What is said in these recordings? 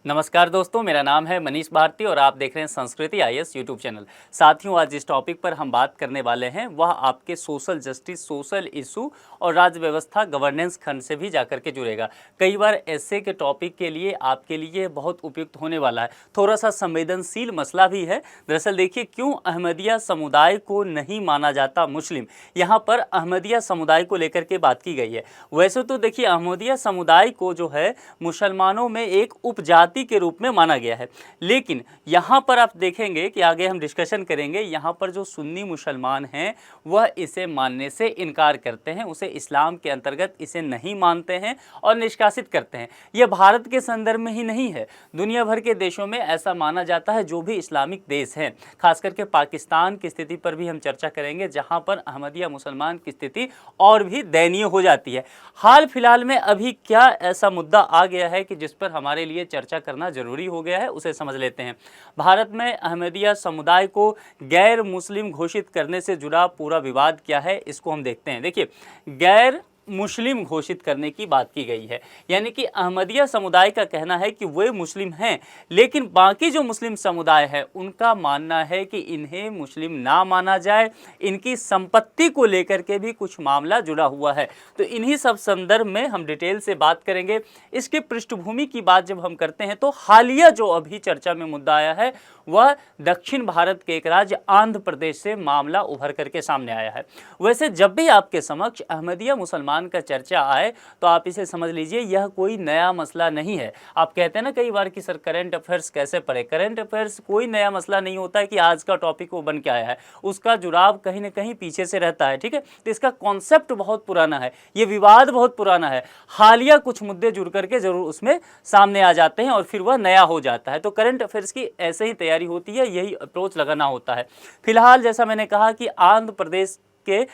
नमस्कार दोस्तों, मेरा नाम है मनीष भारती और आप देख रहे हैं संस्कृति आईएएस यूट्यूब चैनल। साथियों, आज जिस टॉपिक पर हम बात करने वाले हैं वह आपके सोशल जस्टिस, सोशल इशू और राज्य व्यवस्था गवर्नेंस खंड से भी जाकर के जुड़ेगा। कई बार ऐसे के टॉपिक के लिए आपके लिए बहुत उपयुक्त होने वाला है। थोड़ा सा संवेदनशील मसला भी है। दरअसल देखिए, क्यों अहमदिया समुदाय को नहीं माना जाता मुस्लिम, यहाँ पर अहमदिया समुदाय को लेकर के बात की गई है। वैसे तो देखिए, अहमदिया समुदाय को जो है मुसलमानों में एक उपजाति के रूप में माना गया है, लेकिन यहाँ पर आप देखेंगे कि आगे हम डिस्कशन करेंगे, यहाँ पर जो सुन्नी मुसलमान हैं वह इसे मानने से इनकार करते हैं, उसे इस्लाम के अंतर्गत इसे नहीं मानते हैं और निष्कासित करते हैं। यह भारत के संदर्भ में ही नहीं है, दुनिया भर के देशों में ऐसा माना जाता है। जो भी इस्लामिक देश हैं, खास करके पाकिस्तान की स्थिति पर भी हम चर्चा करेंगे, जहाँ पर अहमदिया मुसलमान की स्थिति और भी दयनीय हो जाती है। हाल फिलहाल में अभी क्या ऐसा मुद्दा आ गया है कि जिस पर हमारे लिए चर्चा करना जरूरी हो गया है, उसे समझ लेते हैं। भारत में अहमदिया समुदाय को गैर मुस्लिम घोषित करने से जुड़ा पूरा विवाद क्या है, इसको हम देखते हैं। देखिए, गैर मुस्लिम घोषित करने की बात की गई है, यानी कि अहमदिया समुदाय का कहना है कि वे मुस्लिम हैं, लेकिन बाकी जो मुस्लिम समुदाय है उनका मानना है कि इन्हें मुस्लिम ना माना जाए। इनकी संपत्ति को लेकर के भी कुछ मामला जुड़ा हुआ है, तो इन्हीं सब संदर्भ में हम डिटेल से बात करेंगे। इसकी पृष्ठभूमि की बात जब हम करते हैं तो हालिया जो अभी चर्चा में मुद्दा आया है वह दक्षिण भारत के एक राज्य आंध्र प्रदेश से मामला उभर करके सामने आया है। वैसे जब भी आपके समक्ष अहमदिया मुसलमान का चर्चा आए तो आप इसे समझ लीजिए, यह कोई नया मसला नहीं है। आप कहते हैं ना कई बार कि सर करंट अफेयर्स कैसे पढ़े। करंट अफेयर्स कोई नया मसला नहीं होता है कि आज का टॉपिक वो बन के आया है, उसका जुड़ाव कहीं ना कहीं पीछे से रहता है। ठीक है, तो इसका कॉन्सेप्ट बहुत पुराना है, ये विवाद बहुत पुराना है। हालिया कुछ मुद्दे जुड़ करके जरूर उसमें सामने आ जाते हैं और फिर वह नया हो जाता है। तो करंट अफेयर्स की ऐसे ही तैयारी होती है, यही अप्रोच लगाना होता है। फिलहाल जैसा मैंने कहा कि आंध्र प्रदेश के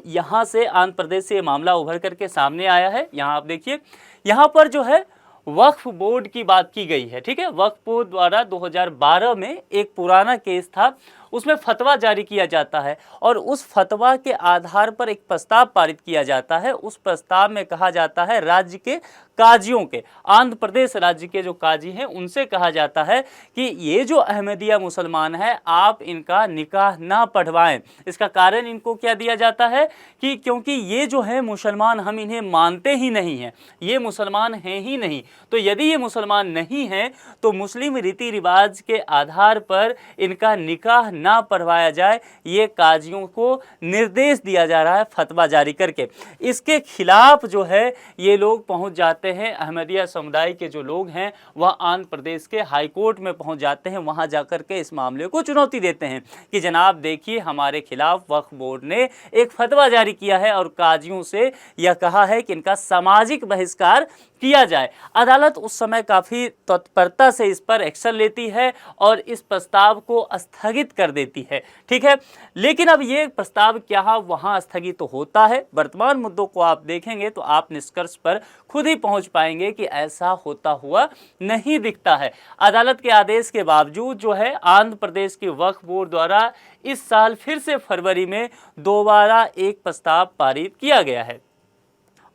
यहाँ से आंध्र प्रदेश से ये मामला उभर करके सामने आया है। यहाँ आप देखिए, यहाँ पर जो है वक्फ बोर्ड की बात की गई है। ठीक है, वक्फ बोर्ड द्वारा 2012 में एक पुराना केस था, उसमें फतवा जारी किया जाता है और उस फतवा के आधार पर एक प्रस्ताव पारित किया जाता है। उस प्रस्ताव में कहा जाता है, राज्य के काजियों के, आंध्र प्रदेश राज्य के जो काजी हैं उनसे कहा जाता है कि ये जो अहमदिया मुसलमान है आप इनका निकाह ना पढ़वाएं। इसका कारण इनको क्या दिया जाता है कि क्योंकि ये जो है मुसलमान, हम इन्हें मानते ही नहीं हैं, ये मुसलमान हैं ही नहीं। तो यदि ये मुसलमान नहीं हैं तो मुस्लिम रीति रिवाज के आधार पर इनका निकाह ना पढ़वाया जाए, ये काजियों को निर्देश दिया जा रहा है फतवा जारी करके। इसके खिलाफ जो है ये लोग पहुंच जाते हैं, अहमदिया समुदाय के जो लोग हैं वह आंध्र प्रदेश के हाई कोर्ट में पहुंच जाते हैं। वहां जाकर के इस मामले को चुनौती देते हैं कि जनाब देखिए, हमारे खिलाफ वक्फ बोर्ड ने एक फतवा जारी किया है और काजियों से यह कहा है कि इनका सामाजिक बहिष्कार किया जाए। अदालत उस समय काफ़ी तत्परता से इस पर एक्शन लेती है और इस प्रस्ताव को स्थगित कर देती है। ठीक है, लेकिन अब ये प्रस्ताव क्या वहाँ स्थगित तो होता है। वर्तमान मुद्दों को आप देखेंगे तो आप निष्कर्ष पर खुद ही पहुंच पाएंगे कि ऐसा होता हुआ नहीं दिखता है। अदालत के आदेश के बावजूद जो है आंध्र प्रदेश के वक्फ बोर्ड द्वारा इस साल फिर से फरवरी में दोबारा एक प्रस्ताव पारित किया गया है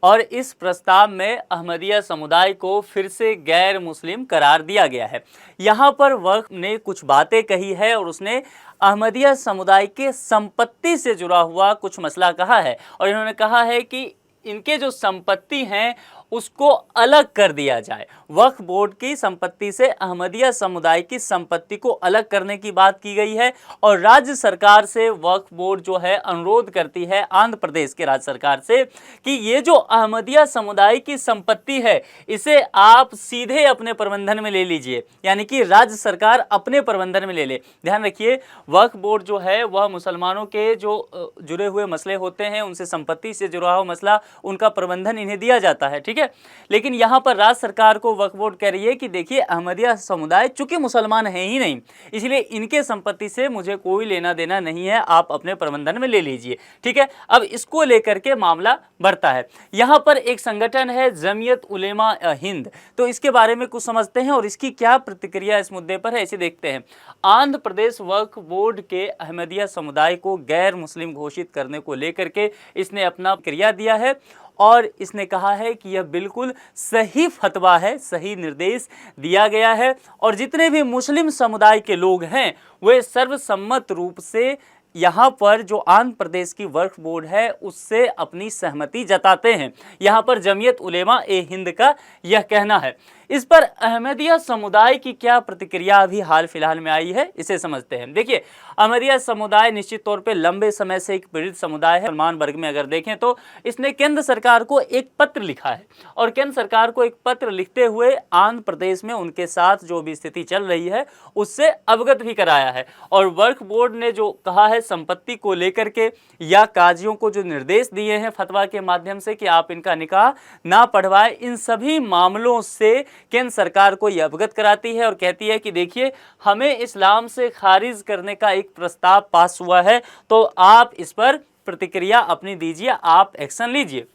और इस प्रस्ताव में अहमदिया समुदाय को फिर से गैर मुस्लिम करार दिया गया है। यहाँ पर वक्फ ने कुछ बातें कही है और उसने अहमदिया समुदाय के संपत्ति से जुड़ा हुआ कुछ मसला कहा है और इन्होंने कहा है कि इनके जो संपत्ति हैं उसको अलग कर दिया जाए। वक्फ बोर्ड की संपत्ति से अहमदिया समुदाय की संपत्ति को अलग करने की बात की गई है और राज्य सरकार से वक्फ बोर्ड जो है अनुरोध करती है, आंध्र प्रदेश के राज्य सरकार से, कि ये जो अहमदिया समुदाय की संपत्ति है इसे आप सीधे अपने प्रबंधन में ले लीजिए, यानी कि राज्य सरकार अपने प्रबंधन में ले ले। ध्यान रखिए, वक्फ बोर्ड जो है वह मुसलमानों के जो जुड़े हुए मसले होते हैं, उनसे संपत्ति से जुड़ा हुआ मसला, उनका प्रबंधन इन्हें दिया जाता है। ठीक है, लेकिन यहाँ पर राज्य सरकार को वक्फ बोर्ड कह रही है कि देखिए, अहमदिया समुदाय चूंकि मुसलमान है ही नहीं, इसलिए इनके संपत्ति से मुझे कोई लेना देना नहीं है, आप अपने प्रबंधन में ले लीजिए। ठीक है, अब इसको लेकर के मामला बढ़ता है। यहाँ पर एक संगठन है जमीयत उलेमा हिंद, तो इसके बारे में कुछ समझते हैं और इसकी क्या प्रतिक्रिया इस मुद्दे पर है, इसे देखते हैं। आंध्र प्रदेश वक्फ बोर्ड के अहमदिया समुदाय को गैर मुस्लिम घोषित करने को लेकर के इसने अपना क्रिया दिया है और इसने कहा है कि यह बिल्कुल सही फतवा है, सही निर्देश दिया गया है और जितने भी मुस्लिम समुदाय के लोग हैं वे सर्वसम्मत रूप से यहाँ पर जो आंध्र प्रदेश की वक्फ बोर्ड है उससे अपनी सहमति जताते हैं। यहाँ पर जमीयत उलेमा ए हिंद का यह कहना है। इस पर अहमदिया समुदाय की क्या प्रतिक्रिया अभी हाल फिलहाल में आई है, इसे समझते हैं। देखिए, अहमदिया समुदाय निश्चित तौर पे लंबे समय से एक पीड़ित समुदाय है। मुसलमान वर्ग में अगर देखें तो इसने केंद्र सरकार को एक पत्र लिखा है और केंद्र सरकार को एक पत्र लिखते हुए आंध्र प्रदेश में उनके साथ जो भी स्थिति चल रही है उससे अवगत भी कराया है। और वक्फ बोर्ड ने जो कहा है संपत्ति को लेकर के या काजियों को जो निर्देश दिए हैं फतवा के माध्यम से कि आप इनका निकाह ना पढ़वाएं, इन सभी मामलों से केंद्र सरकार को यह अवगत कराती है और कहती है कि देखिए, हमें इस्लाम से खारिज करने का एक प्रस्ताव पास हुआ है, तो आप इस पर प्रतिक्रिया अपनी दीजिए, आप एक्शन लीजिए।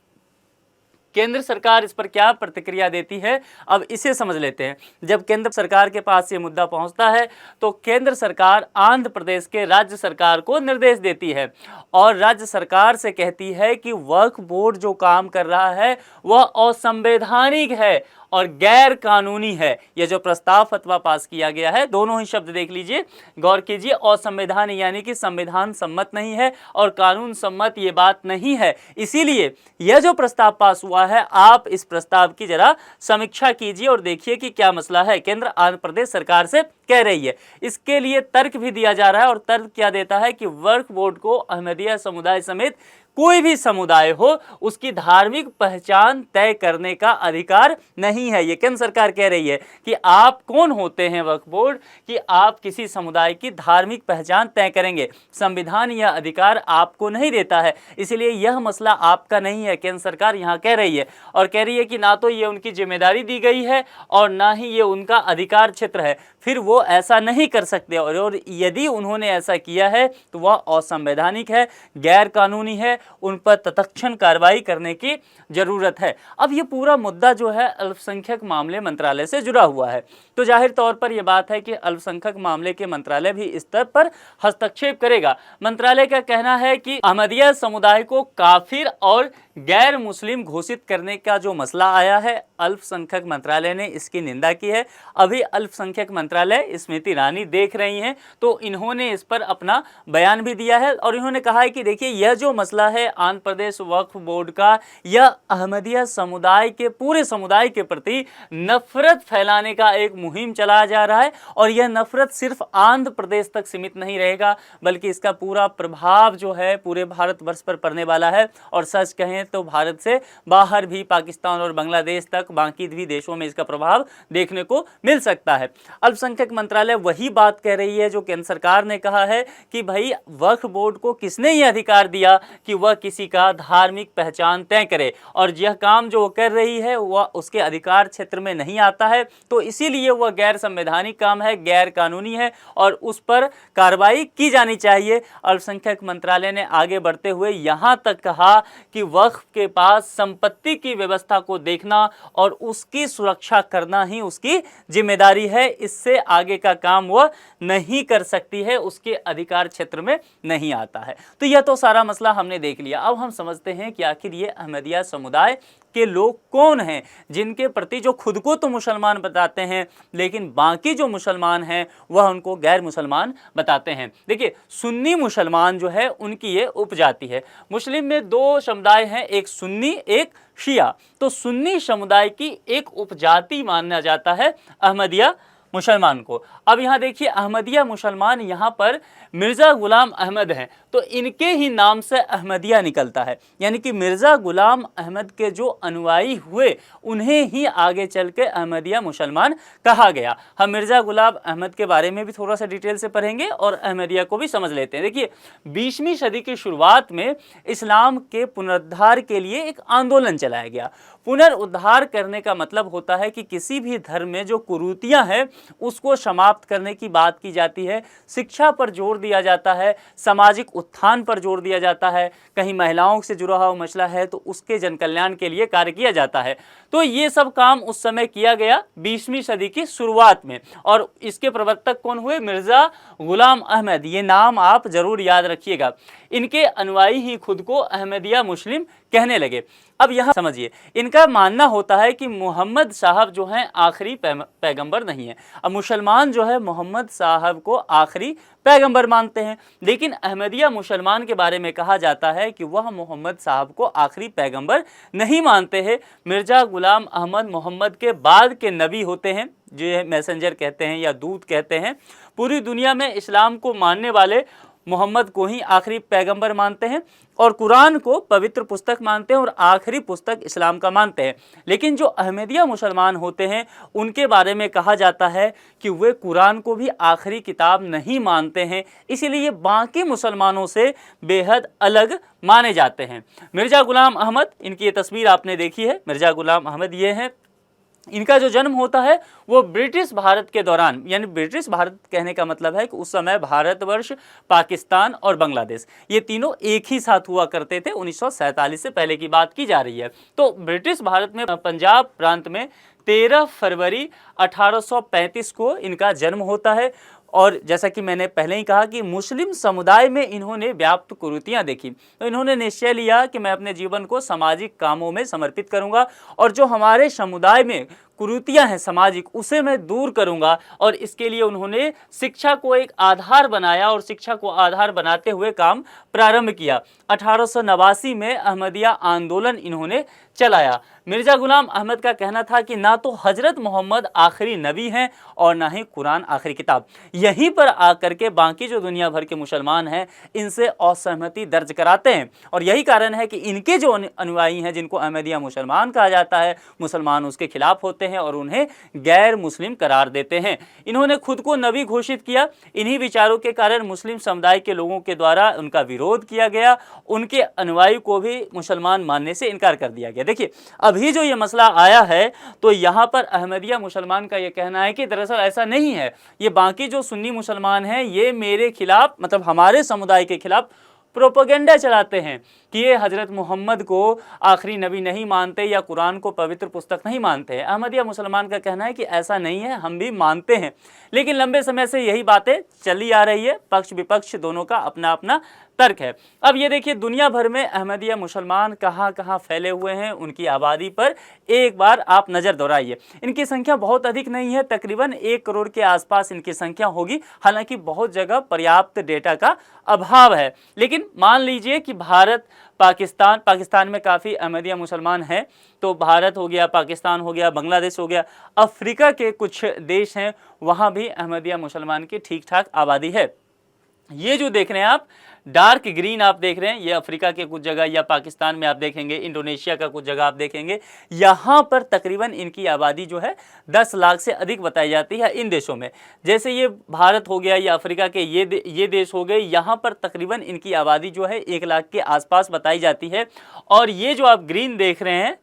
केंद्र सरकार इस पर क्या प्रतिक्रिया देती है, अब इसे समझ लेते हैं। जब केंद्र सरकार के पास ये मुद्दा पहुंचता है तो केंद्र सरकार आंध्र प्रदेश के राज्य सरकार को निर्देश देती है और राज्य सरकार से कहती है कि वक्फ बोर्ड जो काम कर रहा है वह असंवैधानिक है और गैर कानूनी है। यह जो प्रस्ताव फतवा पास किया गया है, दोनों ही शब्द देख लीजिए, गौर कीजिए। असंवैधानिक यानी कि संविधान सम्मत नहीं है और कानून सम्मत ये बात नहीं है। इसीलिए यह जो प्रस्ताव पास हुआ है, आप इस प्रस्ताव की जरा समीक्षा कीजिए और देखिए कि क्या मसला है। केंद्र आंध्र प्रदेश सरकार से कह रही है। इसके लिए तर्क भी दिया जा रहा है और तर्क क्या देता है कि वक्फ बोर्ड को अहमदिया समुदाय समेत कोई भी समुदाय हो उसकी धार्मिक पहचान तय करने का अधिकार नहीं है। ये केंद्र सरकार कह रही है कि आप कौन होते हैं वक्फ बोर्ड कि आप किसी समुदाय की धार्मिक पहचान तय करेंगे। संविधान यह अधिकार आपको नहीं देता है, इसलिए यह मसला आपका नहीं है, केंद्र सरकार यहाँ कह रही है। और कह रही है कि ना तो ये उनकी जिम्मेदारी दी गई है और ना ही ये उनका अधिकार क्षेत्र है, फिर वो ऐसा नहीं कर सकते और यदि उन्होंने ऐसा किया है तो वह असंवैधानिक है, गैर कानूनी है, उन पर तत्क्षण कार्रवाई करने की जरूरत है। अब ये पूरा मुद्दा जो है अल्पसंख्यक मामले मंत्रालय से जुड़ा हुआ है, तो जाहिर तौर पर यह बात है कि अल्पसंख्यक मामले के मंत्रालय भी इस स्तर पर हस्तक्षेप करेगा। मंत्रालय का कहना है कि अहमदिया समुदाय को काफिर और गैर मुस्लिम घोषित करने का जो मसला आया है, अल्पसंख्यक मंत्रालय ने इसकी निंदा की है। अभी अल्पसंख्यक मंत्रालय स्मृति ईरानी देख रही हैं, तो इन्होंने इस पर अपना बयान भी दिया है और इन्होंने कहा है कि देखिए, यह जो मसला है आंध्र प्रदेश वक्फ बोर्ड का, यह अहमदिया समुदाय के पूरे समुदाय के प्रति नफरत फैलाने का एक मुहिम चलाया जा रहा है और यह नफरत सिर्फ आंध्र प्रदेश तक सीमित नहीं रहेगा, बल्कि इसका पूरा प्रभाव जो है पूरे भारतवर्ष पर पड़ने वाला है। और सच कहें तो भारत से बाहर भी पाकिस्तान और बांग्लादेश तक बाकी भी देशों में इसका प्रभाव देखने को मिल सकता है। अल्पसंख्यक मंत्रालय वही बात कह रही है जो केंद्र सरकार ने कहा है कि भाई, वक्फ बोर्ड को किसने ये अधिकार दिया कि वह किसी का धार्मिक पहचान तय करे, और यह काम जो वो कर रही है वह उसके अधिकार क्षेत्र में नहीं आता है, तो इसीलिए वह गैर संवैधानिक काम है, गैर कानूनी है और उस पर कार्रवाई की जानी चाहिए। अल्पसंख्यक मंत्रालय ने आगे बढ़ते हुए यहाँ तक कहा कि वक्फ के पास संपत्ति की व्यवस्था को देखना और उसकी सुरक्षा करना ही उसकी जिम्मेदारी है, इससे आगे का काम वह नहीं कर सकती है, उसके अधिकार क्षेत्र में नहीं आता है। तो यह तो सारा मसला हमने देख लिया। अब हम समझते हैं कि आखिर ये अहमदिया समुदाय के लोग कौन हैं जिनके प्रति जो खुद को तो मुसलमान बताते हैं लेकिन बाकी जो मुसलमान हैं वह उनको गैर मुसलमान बताते हैं। देखिए, सुन्नी मुसलमान जो है उनकी ये उपजाति है। मुस्लिम में दो समुदाय हैं, एक सुन्नी एक शिया। तो सुन्नी समुदाय की एक उपजाति माना जाता है अहमदिया मुसलमान को। अब यहाँ देखिए, अहमदिया मुसलमान यहाँ पर मिर्ज़ा गुलाम अहमद हैं, तो इनके ही नाम से अहमदिया निकलता है, यानी कि मिर्ज़ा गुलाम अहमद के जो अनुयायी हुए उन्हें ही आगे चल के अहमदिया मुसलमान कहा गया। हम मिर्ज़ा गुलाम अहमद के बारे में भी थोड़ा सा डिटेल से पढ़ेंगे और अहमदिया को भी समझ लेते हैं। देखिए, 20वीं सदी की शुरुआत में इस्लाम के पुनरुद्धार के लिए एक आंदोलन चलाया गया। पुनरुद्धार करने का मतलब होता है कि किसी भी धर्म में जो कुरीतियाँ हैं उसको समाप्त करने की बात की जाती है, शिक्षा पर जोर दिया जाता है, सामाजिक उत्थान पर जोर दिया जाता है, कहीं महिलाओं से जुड़ा हुआ मसला है तो उसके जन कल्याण के लिए कार्य किया जाता है। तो ये सब काम उस समय किया गया 20वीं सदी की शुरुआत में। और इसके प्रवर्तक कौन हुए? मिर्ज़ा गुलाम अहमद। ये नाम आप जरूर याद रखिएगा। इनके अनुयायी ही खुद को अहमदिया मुस्लिम कहने लगे। अब यहाँ समझिए, इनका मानना होता है कि मोहम्मद साहब जो हैं आखिरी पैगंबर नहीं है। अब मुसलमान जो है मोहम्मद साहब को आखिरी पैगंबर मानते हैं, लेकिन अहमदिया मुसलमान के बारे में कहा जाता है कि वह मोहम्मद साहब को आखिरी पैगंबर नहीं मानते हैं। मिर्ज़ा गुलाम अहमद मोहम्मद के बाद के नबी होते हैं, जो मैसेंजर कहते हैं या दूत कहते हैं। पूरी दुनिया में इस्लाम को मानने वाले मोहम्मद को ही आखिरी पैगंबर मानते हैं और कुरान को पवित्र पुस्तक मानते हैं और आखिरी पुस्तक इस्लाम का मानते हैं। लेकिन जो अहमदिया मुसलमान होते हैं उनके बारे में कहा जाता है कि वे कुरान को भी आखिरी किताब नहीं मानते हैं, इसीलिए बाकी मुसलमानों से बेहद अलग माने जाते हैं। मिर्ज़ा गुलाम अहमद, इनकी ये तस्वीर आपने देखी है। मिर्ज़ा गुलाम अहमद ये हैं। इनका जो जन्म होता है वो ब्रिटिश भारत के दौरान, यानी ब्रिटिश भारत कहने का मतलब है कि उस समय भारतवर्ष, पाकिस्तान और बांग्लादेश ये तीनों एक ही साथ हुआ करते थे। 1947 से पहले की बात की जा रही है। तो ब्रिटिश भारत में पंजाब प्रांत में 13 फरवरी 1835 को इनका जन्म होता है। और जैसा कि मैंने पहले ही कहा कि मुस्लिम समुदाय में इन्होंने व्याप्त कुरीतियाँ देखी, तो इन्होंने निश्चय लिया कि मैं अपने जीवन को सामाजिक कामों में समर्पित करूंगा और जो हमारे समुदाय में कुरीतियाँ हैं सामाजिक, उसे मैं दूर करूंगा। और इसके लिए उन्होंने शिक्षा को एक आधार बनाया और शिक्षा को आधार बनाते हुए काम प्रारंभ किया। 1889 में अहमदिया आंदोलन इन्होंने चलाया। मिर्ज़ा गुलाम अहमद का कहना था कि ना तो हजरत मोहम्मद आखिरी नबी हैं और ना ही कुरान आखिरी किताब। यहीं पर आकर के बाकी जो दुनिया भर के मुसलमान हैं इनसे असहमति दर्ज कराते हैं और यही कारण है कि इनके जो अनुयायी हैं, जिनको अहमदिया मुसलमान कहा जाता है, मुसलमान उसके खिलाफ होते हैं और उन्हें गैर मुस्लिम करार देते हैं। इन्होंने खुद को नबी घोषित किया। इन्हीं विचारों के कारण मुस्लिम समुदाय के लोगों के द्वारा उनका विरोध किया गया। उनके अनुयायी को भी मुसलमान मानने से इनकार कर दिया गया। देखिए, अभी जो ये मसला आया है तो यहाँ पर अहमदिया मुसलमान का ये कहना है कि दरअसल ऐसा नहीं है, ये बाकी जो सुन्नी मुसलमान हैं ये मेरे खिलाफ, मतलब हमारे समुदाय के खिलाफ प्रोपेगेंडा चलाते हैं कि ये हज़रत मोहम्मद को आखिरी नबी नहीं मानते या कुरान को पवित्र पुस्तक नहीं मानते हैं। अहमदिया मुसलमान का कहना है कि ऐसा नहीं है, हम भी मानते हैं। लेकिन लंबे समय से यही बातें चली आ रही है, पक्ष विपक्ष दोनों का अपना अपना तर्क है। अब ये देखिए, दुनिया भर में अहमदिया मुसलमान कहाँ कहाँ फैले हुए हैं, उनकी आबादी पर एक बार आप नज़र दौड़ाइए। इनकी संख्या बहुत अधिक नहीं है, तकरीबन 1 करोड़ के आसपास इनकी संख्या होगी। हालांकि बहुत जगह पर्याप्त डेटा का अभाव है। लेकिन मान लीजिए कि भारत, पाकिस्तान में काफ़ी अहमदिया मुसलमान हैं, तो भारत हो गया, पाकिस्तान हो गया, बांग्लादेश हो गया, अफ्रीका के कुछ देश हैं, वहाँ भी अहमदिया मुसलमान की ठीक ठाक आबादी है। ये जो देख रहे हैं आप डार्क ग्रीन आप देख रहे हैं, ये अफ्रीका के कुछ जगह या पाकिस्तान में आप देखेंगे, इंडोनेशिया का कुछ जगह आप देखेंगे, यहाँ पर तकरीबन इनकी आबादी जो है 10 लाख से अधिक बताई जाती है इन देशों में। जैसे ये भारत हो गया या अफ्रीका के ये देश हो गए, यहाँ पर तकरीबन इनकी आबादी जो है 1 लाख के आसपास बताई जाती है। और ये जो आप ग्रीन देख रहे हैं,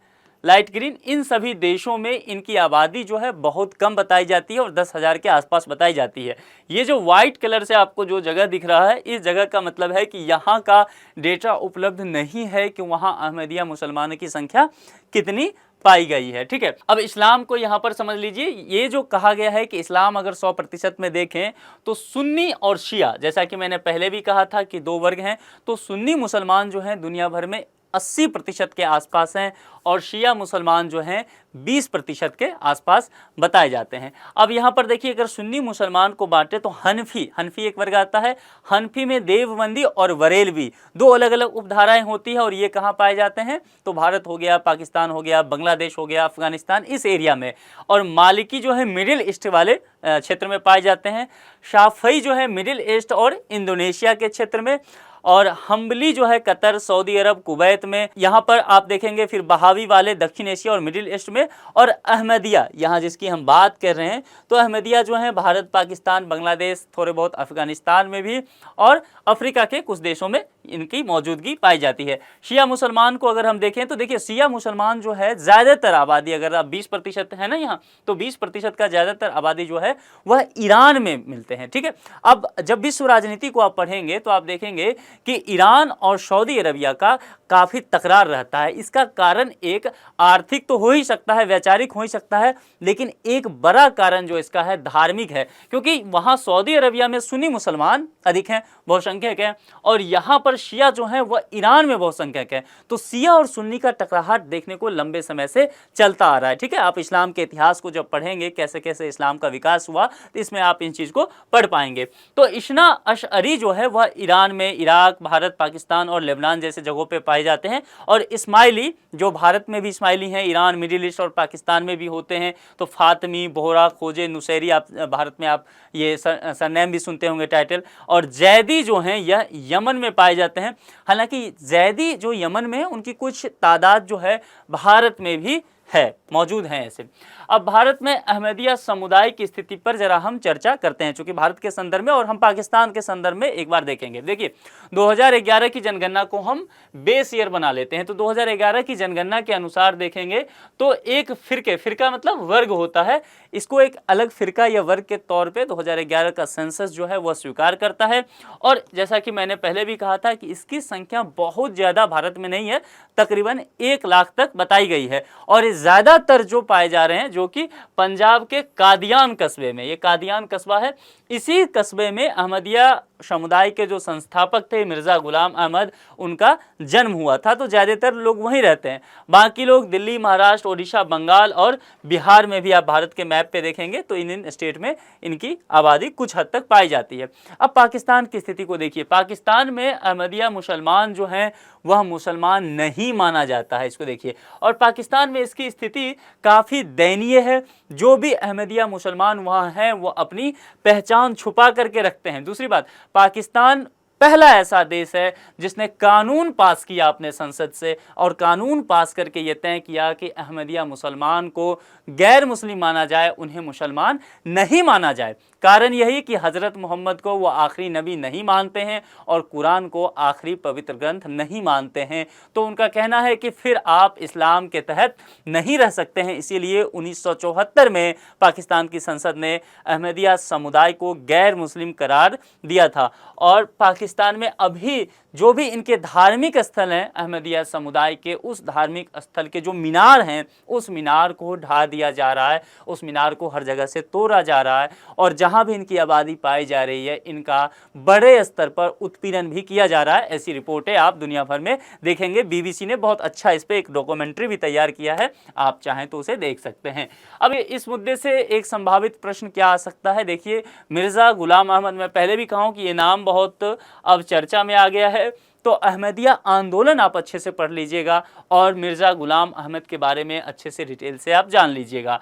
लाइट ग्रीन, इन सभी देशों में इनकी आबादी जो है बहुत कम बताई जाती है और 10,000 के आसपास बताई जाती है। ये जो वाइट कलर से आपको जो जगह दिख रहा है, इस जगह का मतलब है कि यहाँ का डेटा उपलब्ध नहीं है कि वहाँ अहमदिया मुसलमानों की संख्या कितनी पाई गई है। ठीक है, अब इस्लाम को यहाँ पर समझ लीजिए। ये जो कहा गया है कि इस्लाम अगर 100% में देखें तो सुन्नी और शिया, जैसा कि मैंने पहले भी कहा था कि 2 वर्ग हैं, तो सुन्नी मुसलमान जो हैं दुनिया भर में 80% के आसपास हैं और शिया मुसलमान जो हैं 20% के आसपास बताए जाते हैं। अब यहाँ पर देखिए, अगर सुन्नी मुसलमान को बांटे तो हनफी एक वर्ग आता है। हनफी में देवबंदी और बरेलवी 2 अलग अलग उपधाराएं होती हैं और ये कहाँ पाए जाते हैं? तो भारत हो गया, पाकिस्तान हो गया, बांग्लादेश हो गया, अफगानिस्तान, इस एरिया में। और मालिकी जो है मिडिल ईस्ट वाले क्षेत्र में पाए जाते हैं। शाफई जो है मिडिल ईस्ट और इंडोनेशिया के क्षेत्र में। और हम्बली जो है कतर, सऊदी अरब, कुवैत में। यहाँ पर आप देखेंगे फिर बहावी वाले दक्षिण एशिया और मिडिल ईस्ट में। और अहमदिया यहाँ जिसकी हम बात कर रहे हैं, तो अहमदिया जो है भारत, पाकिस्तान, बांग्लादेश, थोड़े बहुत अफगानिस्तान में भी और अफ्रीका के कुछ देशों में इनकी मौजूदगी पाई जाती है। शिया मुसलमान को अगर हम देखें तो देखिए, शिया मुसलमान जो है ज़्यादातर आबादी, अगर आप 20% है ना यहाँ, तो 20% का ज़्यादातर आबादी जो है वह ईरान में मिलते हैं। ठीक है, अब जब विश्व राजनीति को आप पढ़ेंगे तो आप देखेंगे कि ईरान और सऊदी अरबिया का काफ़ी तकरार रहता है। इसका कारण एक आर्थिक तो हो ही सकता है, वैचारिक हो ही सकता है, लेकिन एक बड़ा कारण जो इसका है धार्मिक है, क्योंकि वहाँ सऊदी अरबिया में सुन्नी मुसलमान अधिक हैं, बहुसंख्यक हैं, और यहाँ पर शिया जो हैं वह ईरान में बहुसंख्यक हैं। तो शिया और सुन्नी का टकराहट देखने को लंबे समय से चलता आ रहा है। ठीक है, आप इस्लाम के इतिहास को जब पढ़ेंगे, कैसे कैसे इस्लाम का विकास हुआ, तो इसमें आप इन चीज़ को पढ़ पाएंगे। तो इश्ना अशअरी जो है वह ईरान में, इराक, भारत, पाकिस्तान और लेबनान जैसे जगहों पे पाए जाते हैं। और इस्माइली जो भारत में भी इस्माइली हैं, ईरान, मिडिल ईस्ट और पाकिस्तान में भी होते हैं। तो फातमी, बोहरा, खोजे, नुसैरी, आप भारत में आप ये सरनेम भी सुनते होंगे, टाइटल। और जैदी जो हैं यह यमन में पाए जाते हैं। हालांकि जैदी जो यमन में है उनकी कुछ तादाद जो है भारत में भी है, मौजूद हैं ऐसे। अब भारत में अहमदिया समुदाय की स्थिति पर जरा हम चर्चा करते हैं, चूंकि भारत के संदर्भ में और हम पाकिस्तान के संदर्भ में एक बार देखेंगे। देखिए 2011 की जनगणना को हम बेस ईयर बना लेते हैं। तो 2011 की जनगणना के अनुसार देखेंगे तो एक फिरका मतलब वर्ग होता है, इसको एक अलग फिरका या वर्ग के तौर पे 2011 का सेंसस जो है वह स्वीकार करता है। और जैसा कि मैंने पहले भी कहा था कि इसकी संख्या बहुत ज़्यादा भारत में नहीं है, तकरीबन 1 लाख तक बताई गई है। और ये ज़्यादातर जो पाए जा रहे हैं जो कि पंजाब के कादियान कस्बे में, ये कादियान कस्बा है, इसी कस्बे में अहमदिया समुदाय के जो संस्थापक थे मिर्ज़ा गुलाम अहमद, उनका जन्म हुआ था। तो ज़्यादातर लोग वहीं रहते हैं। बाकी लोग दिल्ली, महाराष्ट्र, ओडिशा, बंगाल और बिहार में भी आप भारत के मैप पे देखेंगे तो इन स्टेट में इनकी आबादी कुछ हद तक पाई जाती है। अब पाकिस्तान की स्थिति को देखिए। पाकिस्तान में अहमदिया मुसलमान जो हैं वह मुसलमान नहीं माना जाता है, इसको देखिए। और पाकिस्तान में इसकी स्थिति काफ़ी दयनीय है। जो भी अहमदिया मुसलमान वहाँ हैं वो अपनी पहचान छुपा करके रखते हैं। दूसरी बात, पाकिस्तान पहला ऐसा देश है जिसने कानून पास किया अपने संसद से, और कानून पास करके ये तय किया कि अहमदिया मुसलमान को गैर मुस्लिम माना जाए, उन्हें मुसलमान नहीं माना जाए। कारण यही कि हज़रत मोहम्मद को वो आखिरी नबी नहीं मानते हैं और कुरान को आखिरी पवित्र ग्रंथ नहीं मानते हैं। तो उनका कहना है कि फिर आप इस्लाम के तहत नहीं रह सकते हैं। इसीलिए 1974 में पाकिस्तान की संसद ने अहमदिया समुदाय को गैर मुस्लिम करार दिया था। और पाकिस्तान में अभी जो भी इनके धार्मिक स्थल हैं अहमदिया समुदाय के, उस धार्मिक स्थल के जो मीनार हैं उस मीनार को ढा दिया जा रहा है, उस मीनार को हर जगह से तोड़ा जा रहा है। और जहां भी इनकी आबादी पाई जा रही है इनका बड़े स्तर पर उत्पीड़न भी किया जा रहा है। ऐसी रिपोर्टें आप दुनिया भर में देखेंगे। बीबीसी ने बहुत अच्छा इस पर एक डॉक्यूमेंट्री भी तैयार किया है, आप चाहें तो उसे देख सकते हैं। अब इस मुद्दे से एक संभावित प्रश्न क्या आ सकता है। देखिए मिर्ज़ा गुलाम अहमद, मैं पहले भी कहूँ कि ये नाम बहुत अब चर्चा में आ गया है। तो अहमदिया आंदोलन आप अच्छे से पढ़ लीजिएगा और मिर्ज़ा गुलाम अहमद के बारे में अच्छे से डिटेल से आप जान लीजिएगा।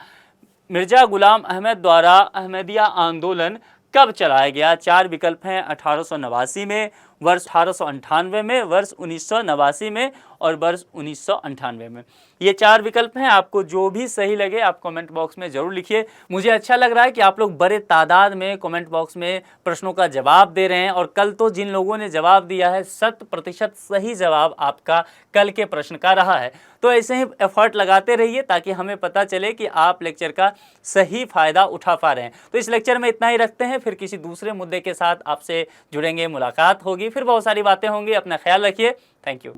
मिर्ज़ा गुलाम अहमद द्वारा अहमदिया आंदोलन कब चलाया गया? 4 विकल्प हैं। 1889 में, वर्ष 1898 में, वर्ष 1989 में और वर्ष 1998 में। ये 4 विकल्प हैं। आपको जो भी सही लगे आप कमेंट बॉक्स में ज़रूर लिखिए। मुझे अच्छा लग रहा है कि आप लोग बड़े तादाद में कमेंट बॉक्स में प्रश्नों का जवाब दे रहे हैं। और कल तो जिन लोगों ने जवाब दिया है 100% सही जवाब आपका कल के प्रश्न का रहा है। तो ऐसे ही एफर्ट लगाते रहिए ताकि हमें पता चले कि आप लेक्चर का सही फ़ायदा उठा पा रहे हैं। तो इस लेक्चर में इतना ही रखते हैं, फिर किसी दूसरे मुद्दे के साथ आपसे जुड़ेंगे, मुलाकात होगी, फिर बहुत सारी बातें होंगी। अपना ख्याल रखिए। Thank you.